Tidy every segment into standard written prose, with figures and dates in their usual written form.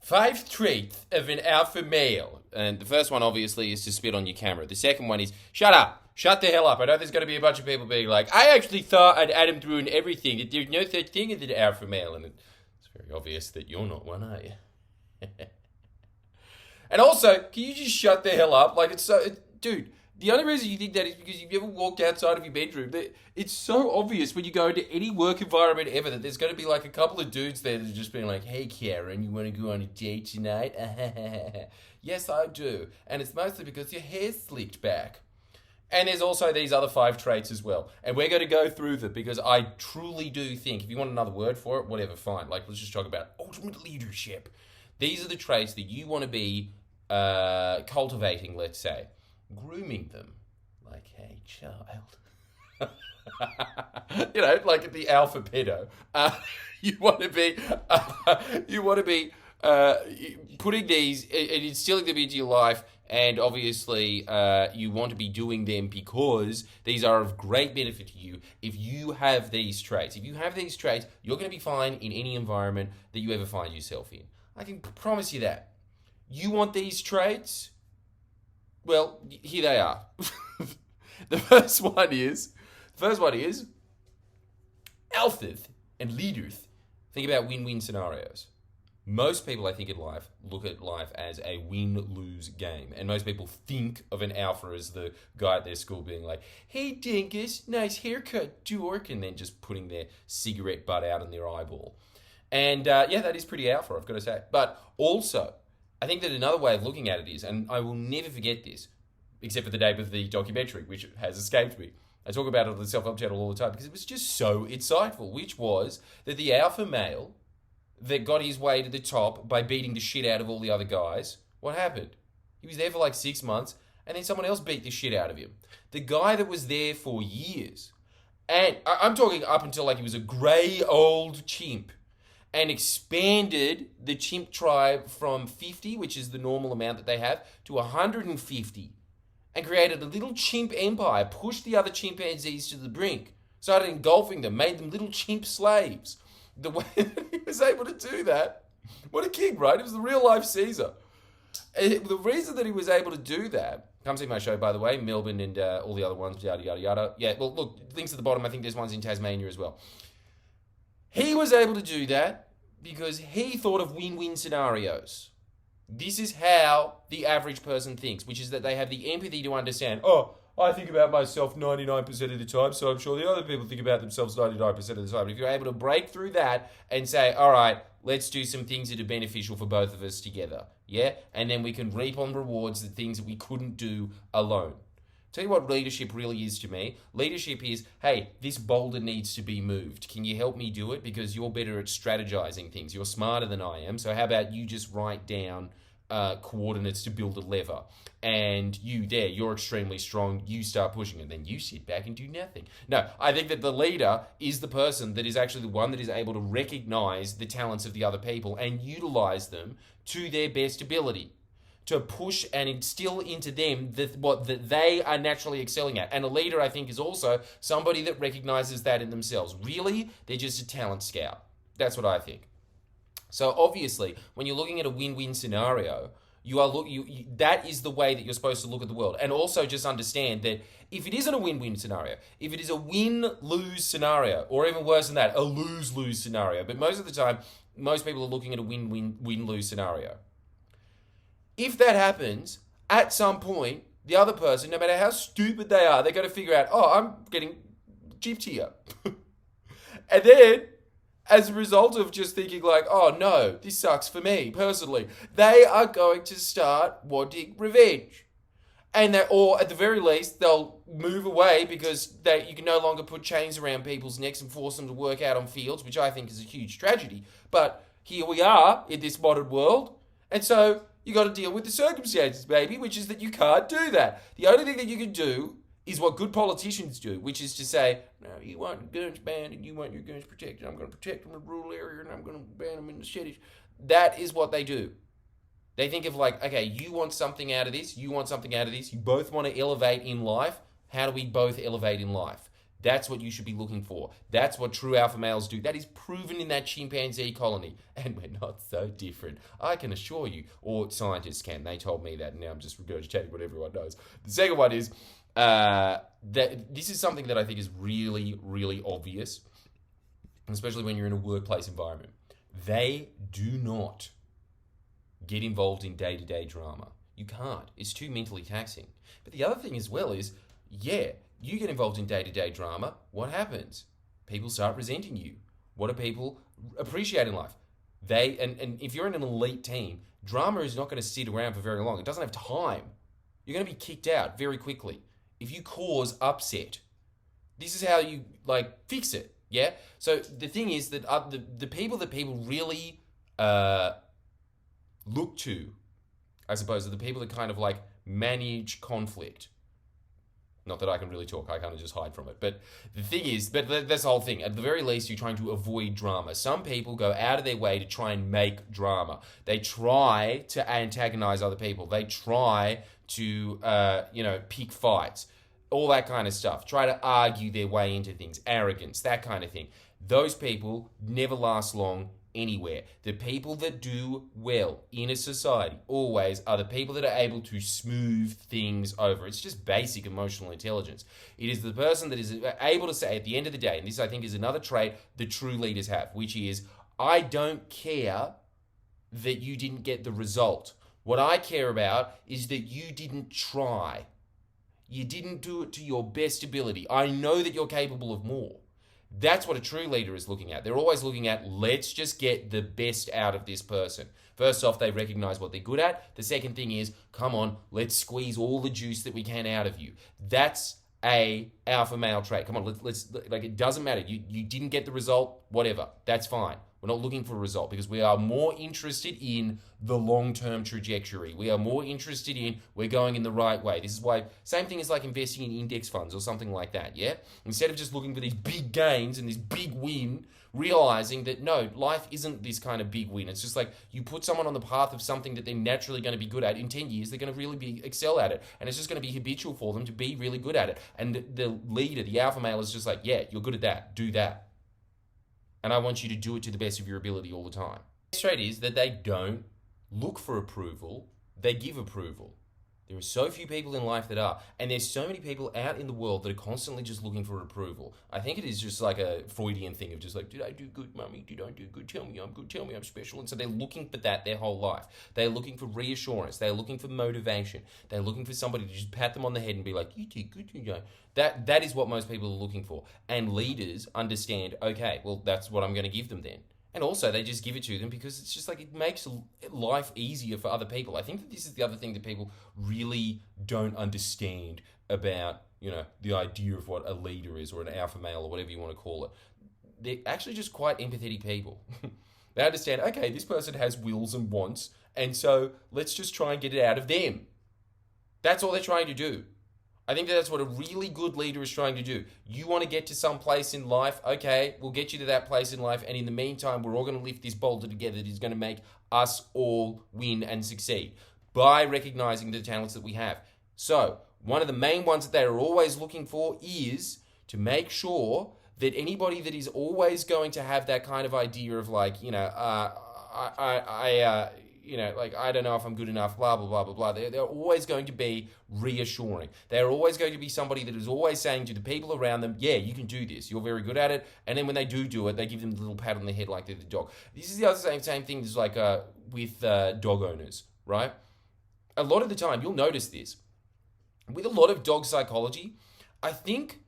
5 traits of an alpha male. And the first one, obviously, is to spit on your camera. The second one is, shut up. Shut the hell up. I know there's going to be a bunch of people being like, I actually thought I'd Adam through in everything, that there's no such thing as an alpha male. And it's very obvious that you're not one, are you? And also, can you just shut the hell up? Like, dude, the only reason you think that is because you've never walked outside of your bedroom. It's so obvious when you go into any work environment ever that there's going to be like a couple of dudes there that are just being like, hey, Karen, you want to go on a date tonight? Yes, I do. And it's mostly because your hair's slicked back. And there's also these other 5 traits as well. And we're going to go through them because I truly do think, if you want another word for it, whatever, fine. Like, let's just talk about ultimate leadership. These are the traits that you want to be cultivating, let's say. Grooming them. Like, hey, child. Like the alpha pedo. You want to be putting these and instilling them into your life. And obviously, you want to be doing them because these are of great benefit to you if you have these traits. If you have these traits, you're going to be fine in any environment that you ever find yourself in. I can promise you that. You want these traits? Well, here they are. The first one is alphas and leaders think about win-win scenarios. Most people, I think, in life look at life as a win-lose game. And most people think of an alpha as the guy at their school being like, hey, dingus, nice haircut, dork, and then just putting their cigarette butt out in their eyeball. And that is pretty alpha, I've got to say. But also, I think that another way of looking at it is, and I will never forget this, except for the day of the documentary, which has escaped me. I talk about it on the Self-Help channel all the time because it was just so insightful, which was that the alpha male that got his way to the top by beating the shit out of all the other guys, what happened? He was there for like 6 months, and then someone else beat the shit out of him. The guy that was there for years, and I'm talking up until like he was a grey old chimp, and expanded the chimp tribe from 50, which is the normal amount that they have, to 150, and created a little chimp empire, pushed the other chimpanzees to the brink, started engulfing them, made them little chimp slaves. The way that he was able to do that, what a king, right? It was the real life Caesar. The reason that he was able to do that, come see my show, by the way, Melbourne and all the other ones, yada, yada, yada. Yeah, well, look, links at the bottom. I think there's ones in Tasmania as well. He was able to do that because he thought of win-win scenarios. This is how the average person thinks, which is that they have the empathy to understand, I think about myself 99% of the time, so I'm sure the other people think about themselves 99% of the time. If you're able to break through that and say, all right, let's do some things that are beneficial for both of us together, yeah? And then we can reap on rewards the things that we couldn't do alone. Tell you what leadership really is to me. Leadership is, hey, this boulder needs to be moved. Can you help me do it? Because you're better at strategizing things. You're smarter than I am. So how about you just write down coordinates to build a lever? And you're extremely strong. You start pushing it. Then you sit back and do nothing. No, I think that the leader is the person that is actually the one that is able to recognize the talents of the other people and utilize them to their best ability, to push and instill into them what they are naturally excelling at. And a leader, I think, is also somebody that recognizes that in themselves. Really, they're just a talent scout. That's what I think. So obviously, when you're looking at a win-win scenario, that is the way that you're supposed to look at the world. And also just understand that if it isn't a win-win scenario, if it is a win-lose scenario, or even worse than that, a lose-lose scenario, but most of the time, most people are looking at a win-lose scenario. If that happens, at some point, the other person, no matter how stupid they are, they're going to figure out, I'm getting gypped here. And then, as a result of just thinking like, no, this sucks for me personally, they are going to start wanting revenge. Or at the very least, they'll move away because you can no longer put chains around people's necks and force them to work out on fields, which I think is a huge tragedy. But here we are in this modern world. And so you got to deal with the circumstances, baby, which is that you can't do that. The only thing that you can do is what good politicians do, which is to say, no, you want your guns banned and you want your guns protected. I'm going to protect them in the rural area and I'm going to ban them in the cities. That is what they do. They think of like, okay, you want something out of this, you want something out of this, you both want to elevate in life. How do we both elevate in life? That's what you should be looking for. That's what true alpha males do. That is proven in that chimpanzee colony. And we're not so different, I can assure you. Or scientists can. They told me that, and now I'm just regurgitating what everyone knows. The second one is that this is something that I think is really, really obvious, especially when you're in a workplace environment. They do not get involved in day-to-day drama. You can't. It's too mentally taxing. But the other thing as well is, you get involved in day-to-day drama, what happens? People start resenting you. What do people appreciate in life? And if you're in an elite team, drama is not going to sit around for very long. It doesn't have time. You're going to be kicked out very quickly. If you cause upset, this is how you fix it. Yeah? So the thing is that the people that people really look to, I suppose, are the people that kind of manage conflict. Not that I can really talk, I kind of just hide from it. But the thing is, that's the whole thing. At the very least, you're trying to avoid drama. Some people go out of their way to try and make drama. They try to antagonize other people. They try to, pick fights. All that kind of stuff. Try to argue their way into things. Arrogance, that kind of thing. Those people never last long anywhere. The people that do well in a society always are the people that are able to smooth things over. It's just basic emotional intelligence. It is the person that is able to say at the end of the day, and this I think is another trait that true leaders have, which is, I don't care that you didn't get the result. What I care about is that you didn't try. You didn't do it to your best ability. I know that you're capable of more. That's what a true leader is looking at. They're always looking at, let's just get the best out of this person. First off, they recognize what they're good at. The second thing is, come on, let's squeeze all the juice that we can out of you. That's a alpha male trait. Come on, let's it doesn't matter. You didn't get the result, whatever. That's fine. We're not looking for a result because we are more interested in the long-term trajectory. We are more interested in we're going in the right way. This is why, same thing as investing in index funds or something like that, yeah? Instead of just looking for these big gains and this big win, realizing that no, life isn't this kind of big win. It's just you put someone on the path of something that they're naturally going to be good at. In 10 years, they're going to really excel at it. And it's just going to be habitual for them to be really good at it. And the leader, the alpha male is just yeah, you're good at that. Do that. And I want you to do it to the best of your ability all the time. The trait is that they don't look for approval, they give approval. There are so few people in life that are. And there's so many people out in the world that are constantly just looking for approval. I think it is just a Freudian thing of just did I do good, mummy? Did I do good? Tell me I'm good. Tell me I'm special. And so they're looking for that their whole life. They're looking for reassurance. They're looking for motivation. They're looking for somebody to just pat them on the head and be like, you did good, you know. That is what most people are looking for. And leaders understand, okay, well, that's what I'm going to give them then. And also, they just give it to them because it's just it makes life easier for other people. I think that this is the other thing that people really don't understand about, the idea of what a leader is or an alpha male or whatever you want to call it. They're actually just quite empathetic people. They understand, okay, this person has wills and wants, and so let's just try and get it out of them. That's all they're trying to do. I think that's what a really good leader is trying to do. You want to get to some place in life, okay, we'll get you to that place in life, and in the meantime, we're all going to lift this boulder together that is going to make us all win and succeed by recognizing the talents that we have. So, one of the main ones that they're always looking for is to make sure that anybody that is always going to have that kind of idea of I don't know if I'm good enough, blah, blah, blah, blah, blah. They're always going to be reassuring. They're always going to be somebody that is always saying to the people around them, yeah, you can do this. You're very good at it. And then when they do it, they give them a little pat on the head like they're the dog. This is the other same thing as with dog owners, right? A lot of the time, you'll notice this. With a lot of dog psychology, I think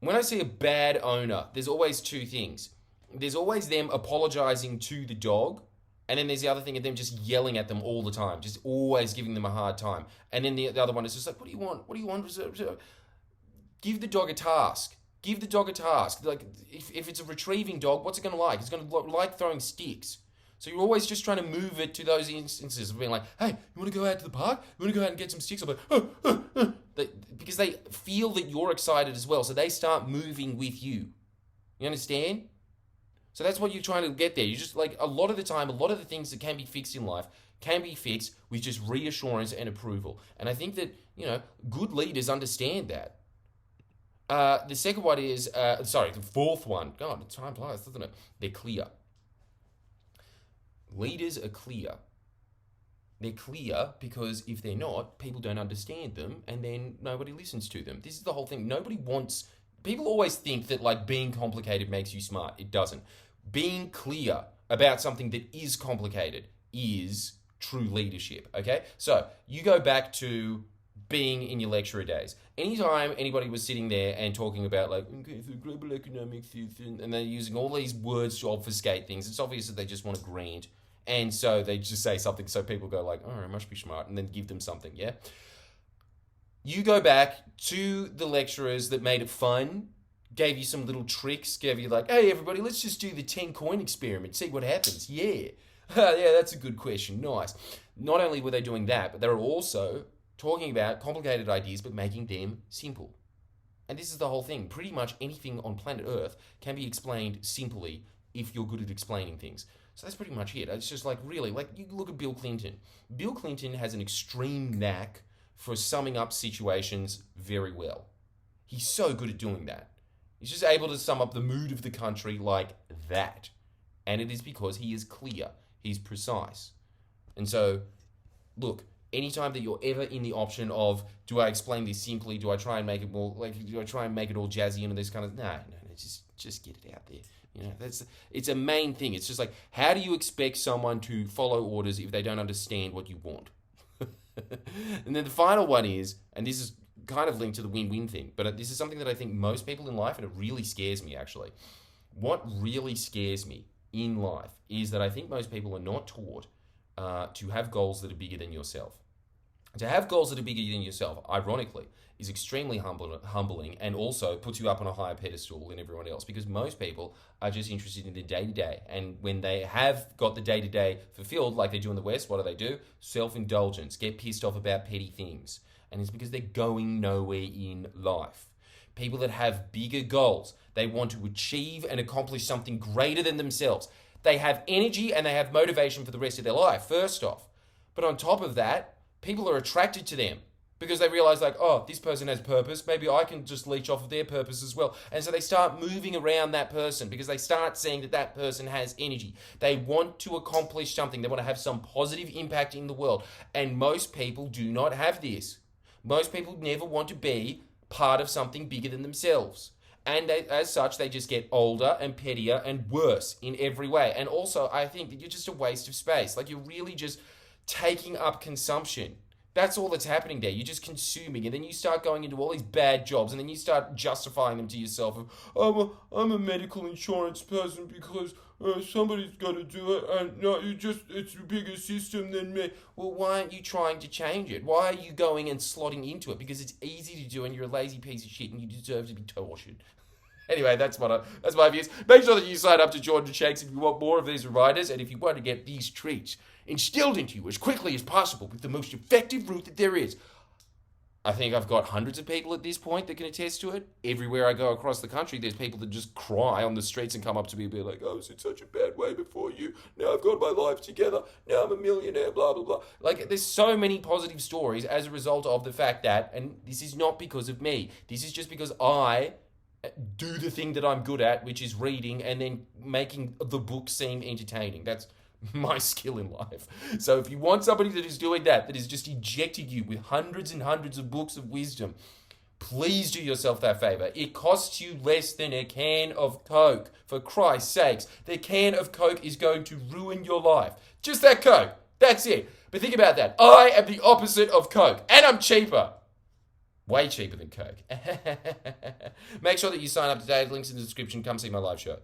when I see a bad owner, there's always two things. There's always them apologizing to the dog, and then there's the other thing of them just yelling at them all the time, just always giving them a hard time. And then the other one is just what do you want? What do you want? Give the dog a task. Give the dog a task. If it's a retrieving dog, what's it going to like? It's going to like throwing sticks. So you're always just trying to move it to those instances of being like, hey, you want to go out to the park? You want to go out and get some sticks? I'm because they feel that you're excited as well. So they start moving with you. You understand? So that's what you're trying to get there. You just a lot of the time, a lot of the things that can be fixed in life can be fixed with just reassurance and approval. And I think that, good leaders understand that. The second one is, the fourth one. God, time flies, doesn't it? They're clear. Leaders are clear. They're clear because if they're not, people don't understand them and then nobody listens to them. This is the whole thing. People always think that like being complicated makes you smart. It doesn't. Being clear about something that is complicated is true leadership, okay? So you go back to being in your lecturer days. Anytime anybody was sitting there and talking about like, okay, so global economics is, and they're using all these words to obfuscate things, it's obvious that they just want a grant. And so they just say something so people go like, oh, I must be smart, and then give them something, yeah? You go back to the lecturers that made it fun, gave you some little tricks, gave you like, hey, everybody, let's just do the 10 coin experiment, see what happens. Yeah. Yeah, that's a good question. Nice. Not only were they doing that, but they were also talking about complicated ideas, but making them simple. And this is the whole thing. Pretty much anything on planet Earth can be explained simply if you're good at explaining things. So that's pretty much it. It's just like, really, like you look at Bill Clinton. Bill Clinton has an extreme knack for summing up situations very well. He's so good at doing that. He's just able to sum up the mood of the country like that. And it is because he is clear. He's precise. And so, look, anytime that you're ever in the option of, do I explain this simply? Do I try and make it more, like, do I try and make it all jazzy and this kind of, no, just get it out there. You know, it's a main thing. It's just like, how do you expect someone to follow orders if they don't understand what you want? And then the final one is, and this is kind of linked to the win-win thing, but this is something that I think most people in life, and it really scares me actually. What really scares me in life is that I think most people are not taught to have goals that are bigger than yourself. To have goals that are bigger than yourself, ironically, is extremely humbling and also puts you up on a higher pedestal than everyone else, because most people are just interested in the day-to-day. And when they have got the day-to-day fulfilled, like they do in the West, what do? Self-indulgence, get pissed off about petty things. And it's because they're going nowhere in life. People that have bigger goals, they want to achieve and accomplish something greater than themselves. They have energy and they have motivation for the rest of their life, first off. But on top of that, people are attracted to them because they realize like, oh, this person has purpose. Maybe I can just leech off of their purpose as well. And so they start moving around that person because they start seeing that that person has energy. They want to accomplish something. They want to have some positive impact in the world. And most people do not have this. Most people never want to be part of something bigger than themselves. And as such, they just get older and pettier and worse in every way. And also, I think that you're just a waste of space. Like, you're really just taking up consumption. That's all that's happening there. You're just consuming, and then you start going into all these bad jobs, and then you start justifying them to yourself of, I'm a medical insurance person because somebody's got to do it, and no, it's a bigger system than me. Well, why aren't you trying to change it? Why are you going and slotting into it? Because it's easy to do, and you're a lazy piece of shit, and you deserve to be tortured. Anyway, that's my views. Make sure that you sign up to Jordan Shanks if you want more of these reminders, and if you want to get these treats instilled into you as quickly as possible with the most effective route that there is. I think I've got hundreds of people at this point that can attest to it. Everywhere I go across the country, there's people that just cry on the streets and come up to me and be like, I was in such a bad way before you. Now I've got my life together. Now I'm a millionaire, blah, blah, blah. Like, there's so many positive stories as a result of the fact that, and this is not because of me, this is just because I do the thing that I'm good at, which is reading and then making the book seem entertaining. That's my skill in life. So if you want somebody that is doing that is just injecting you with hundreds and hundreds of books of wisdom, please do yourself that favor. It costs you less than a can of Coke. For Christ's sakes, the can of Coke is going to ruin your life. Just that Coke. That's it. But think about that. I am the opposite of Coke, and I'm cheaper. Way cheaper than Coke. Make sure that you sign up today. Links in the description. Come see my live show.